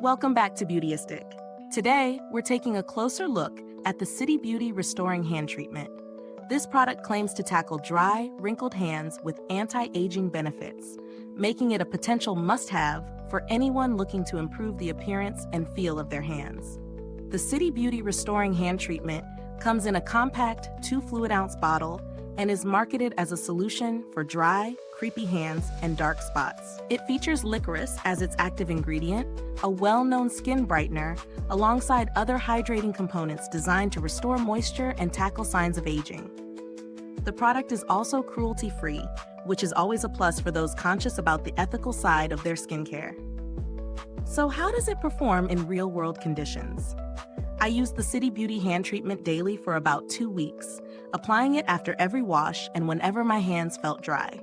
Welcome back to Beautyistic. Today, we're taking a closer look at the City Beauty Restoring Hand Treatment. This product claims to tackle dry, wrinkled hands with anti-aging benefits, making it a potential must-have for anyone looking to improve the appearance and feel of their hands. The City Beauty Restoring Hand Treatment comes in a compact 2 fluid-ounce bottle and is marketed as a solution for dry, crepey hands and dark spots. It features licorice as its active ingredient, a well-known skin brightener, alongside other hydrating components designed to restore moisture and tackle signs of aging. The product is also cruelty-free, which is always a plus for those conscious about the ethical side of their skincare. So how does it perform in real-world conditions? I used the City Beauty hand treatment daily for about 2 weeks, applying it after every wash and whenever my hands felt dry.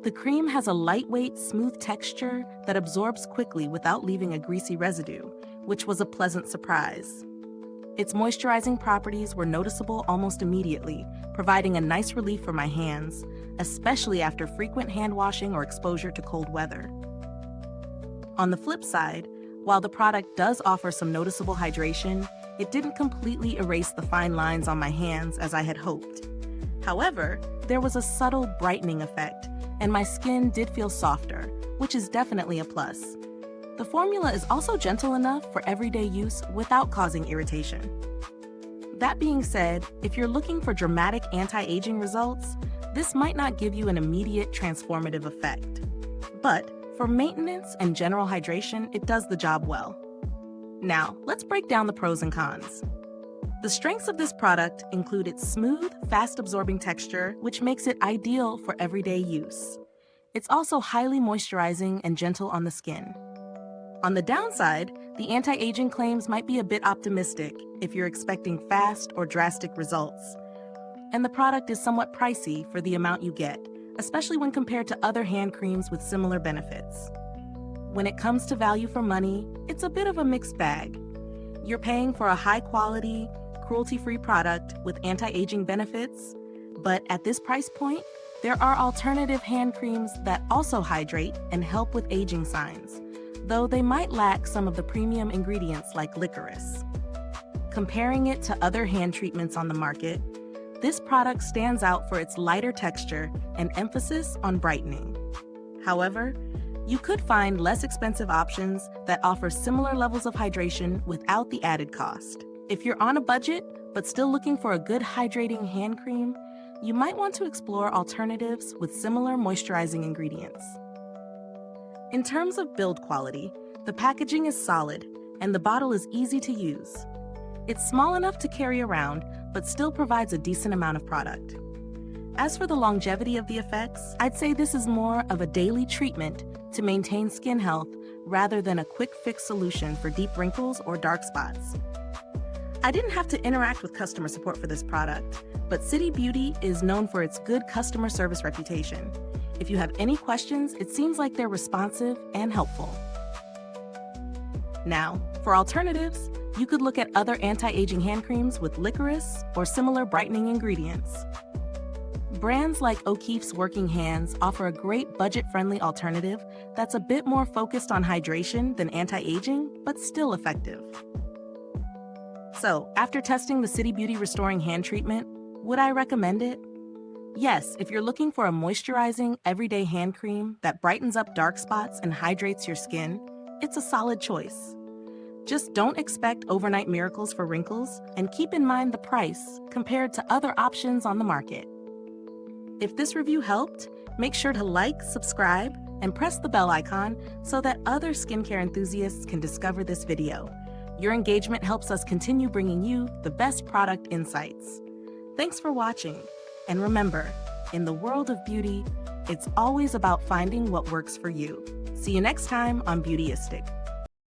The cream has a lightweight, smooth texture that absorbs quickly without leaving a greasy residue, which was a pleasant surprise. Its moisturizing properties were noticeable almost immediately, providing a nice relief for my hands, especially after frequent hand washing or exposure to cold weather. On the flip side, while the product does offer some noticeable hydration, it didn't completely erase the fine lines on my hands as I had hoped. However, there was a subtle brightening effect, and my skin did feel softer, which is definitely a plus. The formula is also gentle enough for everyday use without causing irritation. That being said, if you're looking for dramatic anti-aging results, this might not give you an immediate transformative effect. But for maintenance and general hydration, it does the job well. Now, let's break down the pros and cons. The strengths of this product include its smooth, fast-absorbing texture, which makes it ideal for everyday use. It's also highly moisturizing and gentle on the skin. On the downside, the anti-aging claims might be a bit optimistic if you're expecting fast or drastic results. And the product is somewhat pricey for the amount you get, especially when compared to other hand creams with similar benefits. When it comes to value for money, it's a bit of a mixed bag. You're paying for a high-quality, cruelty-free product with anti-aging benefits, but at this price point, there are alternative hand creams that also hydrate and help with aging signs, though they might lack some of the premium ingredients like licorice. Comparing it to other hand treatments on the market, this product stands out for its lighter texture and emphasis on brightening. However, you could find less expensive options that offer similar levels of hydration without the added cost. If you're on a budget but still looking for a good hydrating hand cream, you might want to explore alternatives with similar moisturizing ingredients. In terms of build quality, the packaging is solid and the bottle is easy to use. It's small enough to carry around, but still provides a decent amount of product. As for the longevity of the effects, I'd say this is more of a daily treatment to maintain skin health rather than a quick fix solution for deep wrinkles or dark spots. I didn't have to interact with customer support for this product, but City Beauty is known for its good customer service reputation. If you have any questions, it seems like they're responsive and helpful. Now, for alternatives, you could look at other anti-aging hand creams with licorice or similar brightening ingredients. Brands like O'Keeffe's Working Hands offer a great budget-friendly alternative that's a bit more focused on hydration than anti-aging, but still effective. So, after testing the City Beauty Restoring Hand Treatment, would I recommend it? Yes, if you're looking for a moisturizing, everyday hand cream that brightens up dark spots and hydrates your skin, it's a solid choice. Just don't expect overnight miracles for wrinkles, and keep in mind the price compared to other options on the market. If this review helped, make sure to like, subscribe, and press the bell icon so that other skincare enthusiasts can discover this video. Your engagement helps us continue bringing you the best product insights. Thanks for watching, and remember, in the world of beauty, it's always about finding what works for you. See you next time on Beautyistic.